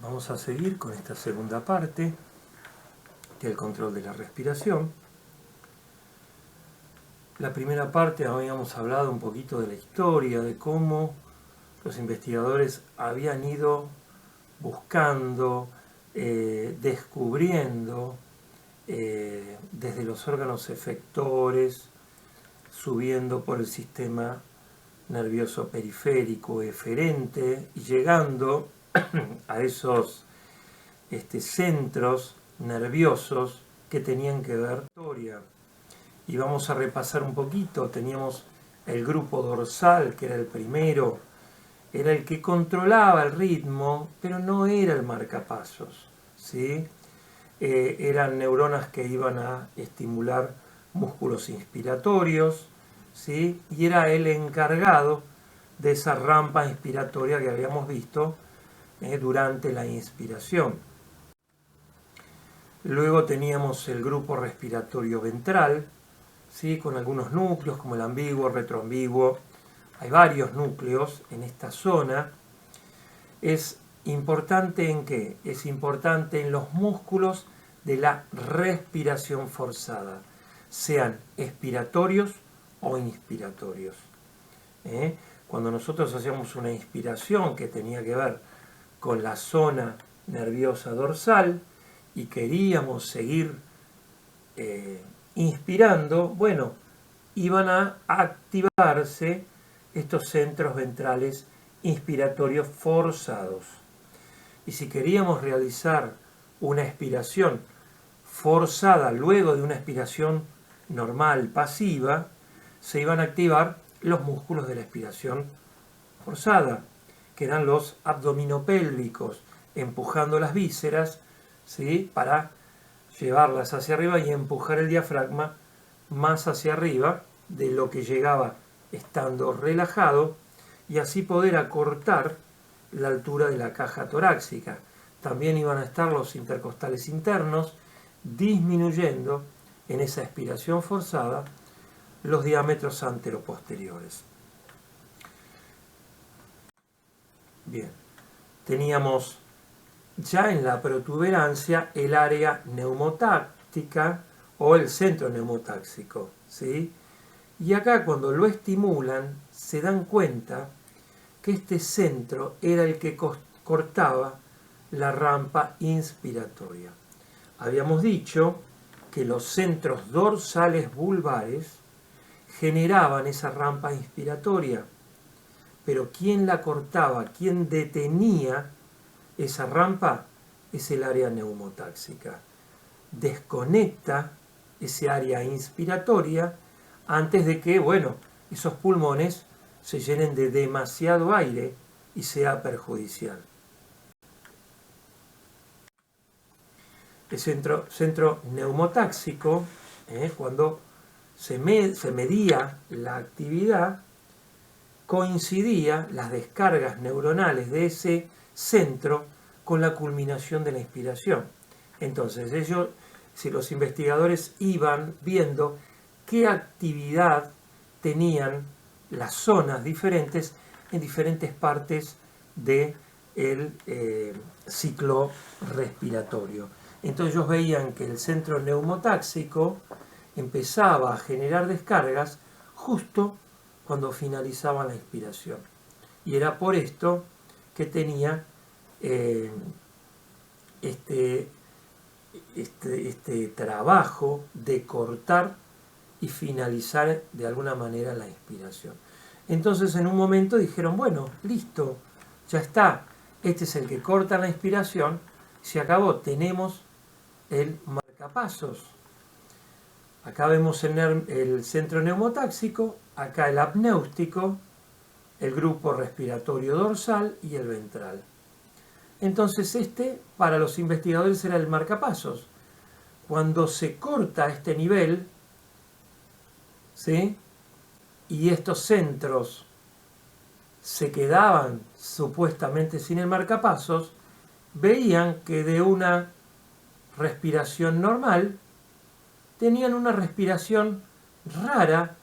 Vamos a seguir con esta segunda parte del control de la respiración. La primera parte habíamos hablado un poquito de la historia, de cómo los investigadores habían ido buscando, descubriendo desde los órganos efectores, subiendo por el sistema nervioso periférico eferente y llegando a esos centros nerviosos que tenían que ver con la historia. Y vamos a repasar un poquito. Teníamos el grupo dorsal, que era el primero, era el que controlaba el ritmo, pero no era el marcapasos, ¿sí? Eran neuronas que iban a estimular músculos inspiratorios, ¿sí? Y era el encargado de esa rampa inspiratoria que habíamos visto durante la inspiración. Luego teníamos el grupo respiratorio ventral, ¿sí? Con algunos núcleos como el ambiguo, retroambiguo. Hay varios núcleos en esta zona. ¿Es importante en qué? Es importante en los músculos de la respiración forzada, sean expiratorios o inspiratorios. Cuando nosotros hacíamos una inspiración que tenía que ver con la zona nerviosa dorsal y queríamos seguir inspirando, bueno, iban a activarse estos centros ventrales inspiratorios forzados. Y si queríamos realizar una expiración forzada luego de una expiración normal, pasiva, se iban a activar los músculos de la expiración forzada, que eran los abdominopélvicos, empujando las vísceras, ¿sí? Para llevarlas hacia arriba y empujar el diafragma más hacia arriba de lo que llegaba estando relajado, y así poder acortar la altura de la caja torácica. También iban a estar los intercostales internos, disminuyendo en esa expiración forzada los diámetros anteroposteriores. Bien, teníamos ya en la protuberancia el área neumotáctica o el centro neumotáxico, ¿sí? Y acá cuando lo estimulan se dan cuenta que este centro era el que cortaba la rampa inspiratoria. Habíamos dicho que los centros dorsales vulvares generaban esa rampa inspiratoria, pero ¿quién la cortaba? ¿Quién detenía esa rampa? Es el área neumotáxica. Desconecta ese área inspiratoria antes de que, bueno, esos pulmones se llenen de demasiado aire y sea perjudicial. El centro neumotáxico, cuando se medía la actividad, coincidía las descargas neuronales de ese centro con la culminación de la inspiración. Entonces, si los investigadores iban viendo qué actividad tenían las zonas diferentes en diferentes partes del ciclo respiratorio. Entonces ellos veían que el centro neumotáxico empezaba a generar descargas justo cuando finalizaba la inspiración. Y era por esto que tenía este trabajo de cortar y finalizar de alguna manera la inspiración. Entonces en un momento dijeron, bueno, listo, ya está, este es el que corta la inspiración, se acabó, tenemos el marcapasos. Acá vemos el centro neumotáxico, acá el apnéutico, el grupo respiratorio dorsal y el ventral. Entonces para los investigadores era el marcapasos. Cuando se corta este nivel, ¿sí? Y estos centros se quedaban supuestamente sin el marcapasos, veían que de una respiración normal tenían una respiración rara,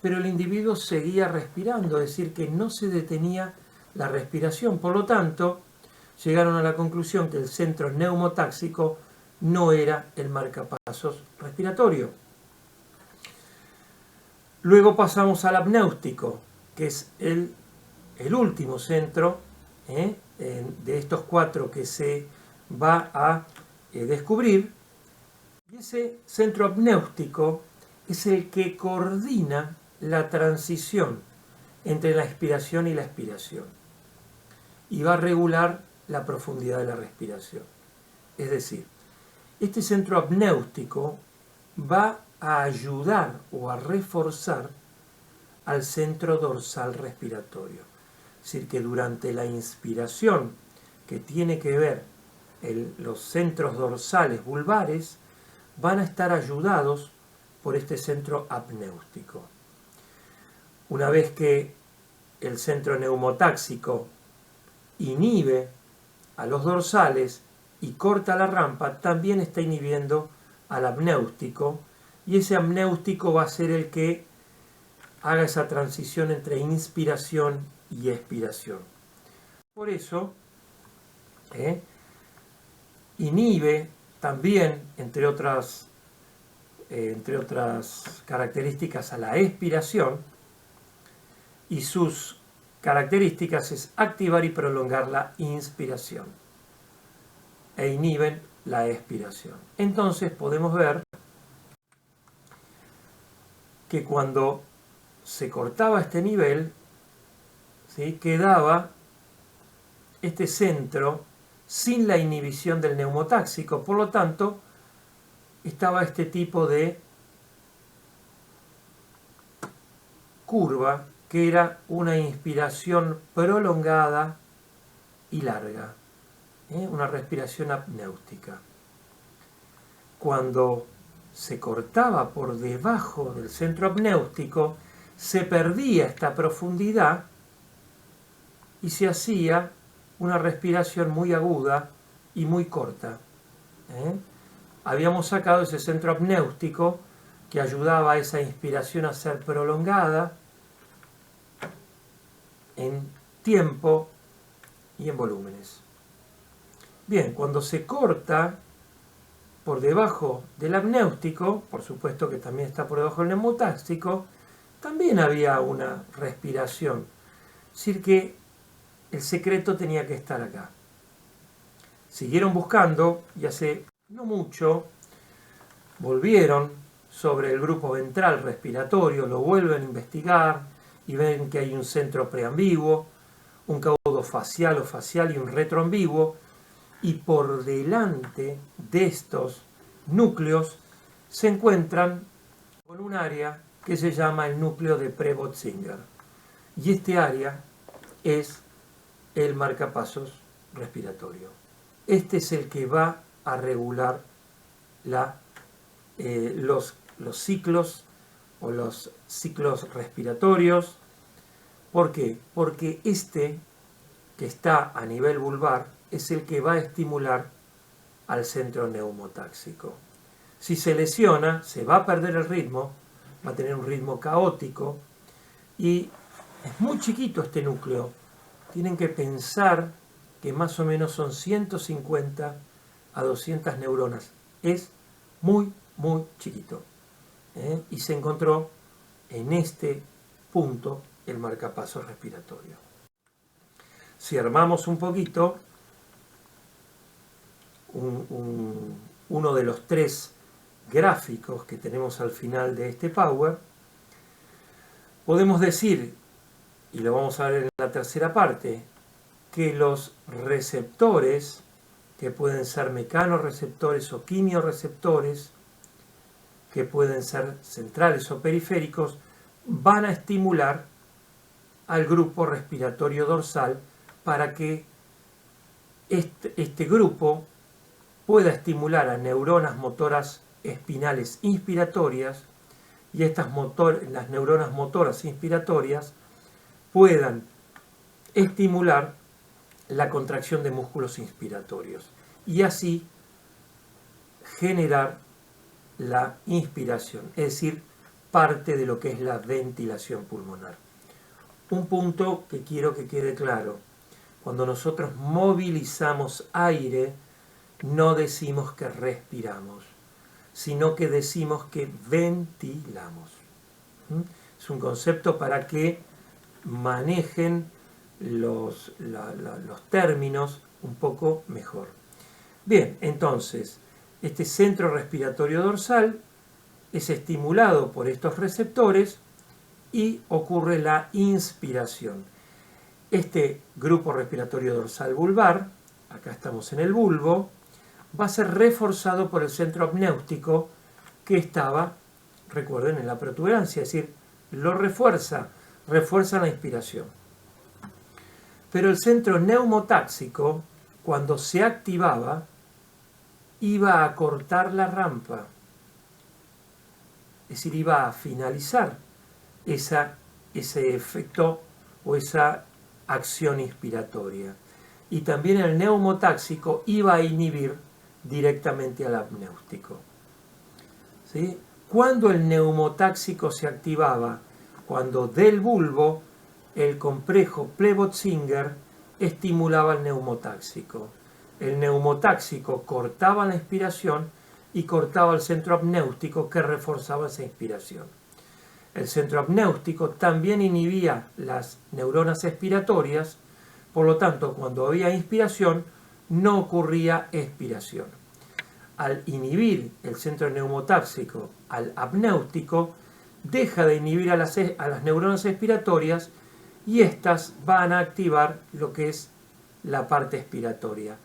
pero el individuo seguía respirando, es decir, que no se detenía la respiración. Por lo tanto, llegaron a la conclusión que el centro neumotáxico no era el marcapasos respiratorio. Luego pasamos al apnéutico, que es el último centro de estos 4 que se va a descubrir. Y ese centro apnéutico es el que coordina la transición entre la inspiración y la expiración y va a regular la profundidad de la respiración. Es decir, este centro apnéutico va a ayudar o a reforzar al centro dorsal respiratorio. Es decir, que durante la inspiración, que tiene que ver los centros dorsales vulvares, van a estar ayudados por este centro apnéutico. Una vez que el centro neumotáxico inhibe a los dorsales y corta la rampa, también está inhibiendo al apnéutico, y ese apnéutico va a ser el que haga esa transición entre inspiración y expiración. Por eso, inhibe también, entre otras características, a la expiración, y sus características es activar y prolongar la inspiración e inhiben la expiración. Entonces podemos ver que cuando se cortaba este nivel, ¿sí?, quedaba este centro sin la inhibición del neumotáxico, por lo tanto estaba este tipo de curva que era una inspiración prolongada y larga, una respiración apnéutica. Cuando se cortaba por debajo del centro apnéutico, se perdía esta profundidad y se hacía una respiración muy aguda y muy corta. Habíamos sacado ese centro apnéutico que ayudaba a esa inspiración a ser prolongada en tiempo y en volúmenes. Bien, cuando se corta por debajo del apnéutico, por supuesto que también está por debajo del neumotáxico, también había una respiración. Es decir, que el secreto tenía que estar acá. Siguieron buscando y hace no mucho volvieron sobre el grupo ventral respiratorio, lo vuelven a investigar y ven que hay un centro preambiguo, un caudo facial o facial y un retroambiguo, y por delante de estos núcleos se encuentran con un área que se llama el núcleo de Prebotzinger. Y este área es el marcapasos respiratorio. Este es el que va a regular los ciclos o los ciclos respiratorios. ¿Por qué? Porque este que está a nivel vulvar es el que va a estimular al centro neumotáxico. Si se lesiona, se va a perder el ritmo, va a tener un ritmo caótico y es muy chiquito este núcleo. Tienen que pensar que más o menos son 150 a 200 neuronas. Es muy, muy chiquito. Y se encontró en este punto el marcapasos respiratorio. Si armamos un poquito, uno de los 3 gráficos que tenemos al final de este Power, podemos decir, y lo vamos a ver en la tercera parte, que los receptores, que pueden ser mecanorreceptores o quimioreceptores, que pueden ser centrales o periféricos, van a estimular al grupo respiratorio dorsal para que este grupo pueda estimular a neuronas motoras espinales inspiratorias y las neuronas motoras inspiratorias puedan estimular la contracción de músculos inspiratorios y así generar la inspiración, es decir, parte de lo que es la ventilación pulmonar. Un punto que quiero que quede claro: cuando nosotros movilizamos aire, no decimos que respiramos, sino que decimos que ventilamos. Es un concepto para que manejen los términos un poco mejor. Bien, entonces, este centro respiratorio dorsal es estimulado por estos receptores y ocurre la inspiración. Este grupo respiratorio dorsal vulvar, acá estamos en el bulbo, va a ser reforzado por el centro apnéutico que estaba, recuerden, en la protuberancia, es decir, lo refuerza la inspiración. Pero el centro neumotáxico, cuando se activaba, iba a cortar la rampa, es decir, iba a finalizar ese efecto o esa acción inspiratoria. Y también el neumotáxico iba a inhibir directamente al apnéutico. ¿Sí? Cuando el neumotáxico se activaba, cuando del bulbo el complejo Plevot-Singer estimulaba el neumotáxico. El neumotáxico cortaba la inspiración y cortaba el centro apnéutico que reforzaba esa inspiración. El centro apnéutico también inhibía las neuronas expiratorias, por lo tanto, cuando había inspiración, no ocurría expiración. Al inhibir el centro neumotáxico al apnéutico, deja de inhibir a las neuronas expiratorias y éstas van a activar lo que es la parte expiratoria,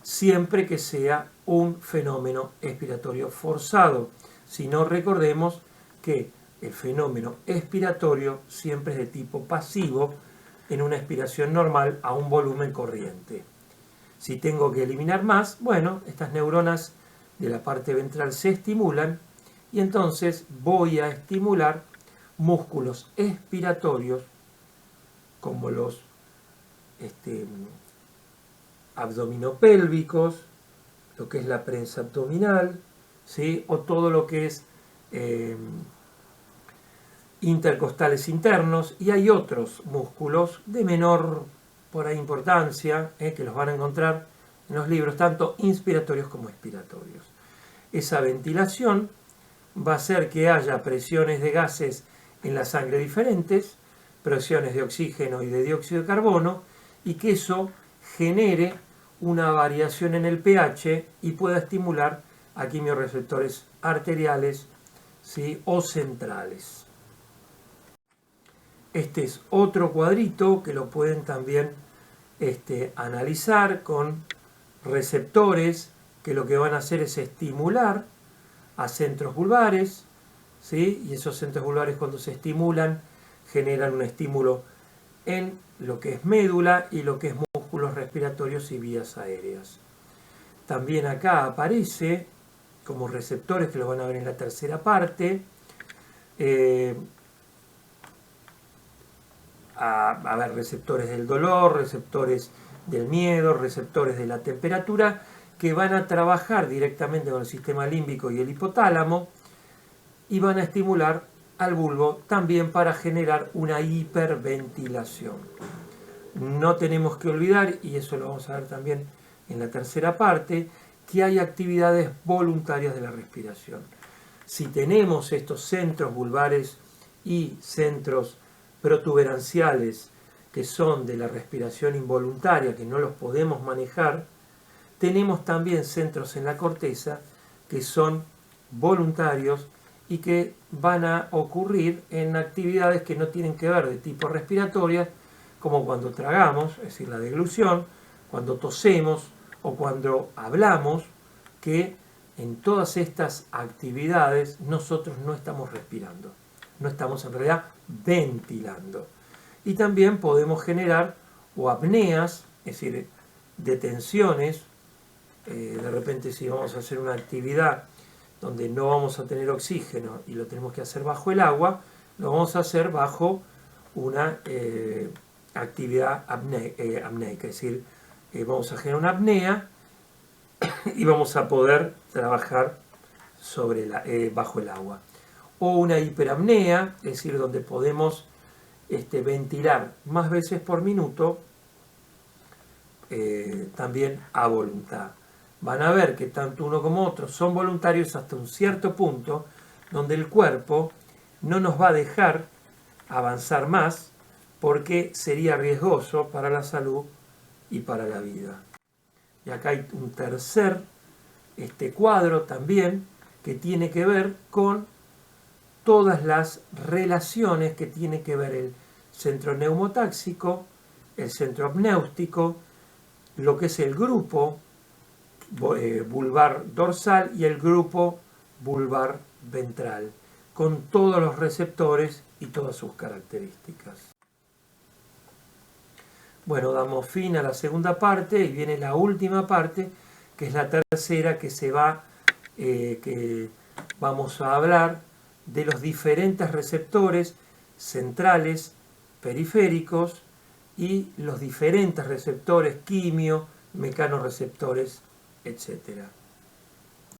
siempre que sea un fenómeno expiratorio forzado. Si no, recordemos que el fenómeno expiratorio siempre es de tipo pasivo en una expiración normal a un volumen corriente. Si tengo que eliminar más, bueno, estas neuronas de la parte ventral se estimulan y entonces voy a estimular músculos expiratorios como los abdominopélvicos, lo que es la prensa abdominal, ¿sí? O todo lo que es intercostales internos, y hay otros músculos de menor por ahí importancia, que los van a encontrar en los libros, tanto inspiratorios como expiratorios. Esa ventilación va a hacer que haya presiones de gases en la sangre diferentes, presiones de oxígeno y de dióxido de carbono, y que eso genere una variación en el pH y pueda estimular a quimiorreceptores arteriales, ¿sí? O centrales. Este es otro cuadrito que lo pueden también analizar con receptores que lo que van a hacer es estimular a centros vulvares, ¿sí? Y esos centros vulvares, cuando se estimulan, generan un estímulo en lo que es médula y lo que es músculos respiratorios y vías aéreas. También acá aparece como receptores, que lo van a ver en la tercera parte, a ver, receptores del dolor, receptores del miedo, receptores de la temperatura, que van a trabajar directamente con el sistema límbico y el hipotálamo y van a estimular al bulbo también para generar una hiperventilación. No tenemos que olvidar, y eso lo vamos a ver también en la tercera parte, que hay actividades voluntarias de la respiración. Si tenemos estos centros vulvares y centros protuberanciales que son de la respiración involuntaria, que no los podemos manejar, tenemos también centros en la corteza que son voluntarios y que van a ocurrir en actividades que no tienen que ver de tipo respiratoria, como cuando tragamos, es decir, la deglución, cuando tosemos o cuando hablamos, que en todas estas actividades nosotros no estamos respirando, no estamos en realidad ventilando. Y también podemos generar o apneas, es decir, detenciones. De repente, si vamos a hacer una actividad donde no vamos a tener oxígeno y lo tenemos que hacer bajo el agua, lo vamos a hacer bajo una actividad apneica, es decir, vamos a generar una apnea y vamos a poder trabajar bajo el agua. O una hiperapnea, es decir, donde podemos ventilar más veces por minuto también a voluntad. Van a ver que tanto uno como otro son voluntarios hasta un cierto punto donde el cuerpo no nos va a dejar avanzar más porque sería riesgoso para la salud y para la vida. Y acá hay un tercer cuadro también que tiene que ver con todas las relaciones que tiene que ver el centro neumotáxico, el centro apnéutico, lo que es el grupo vulvar dorsal y el grupo vulvar ventral, con todos los receptores y todas sus características. Bueno, damos fin a la segunda parte y viene la última parte, que es la tercera, que vamos a hablar de los diferentes receptores centrales, periféricos y los diferentes receptores quimio, mecanorreceptores, etc.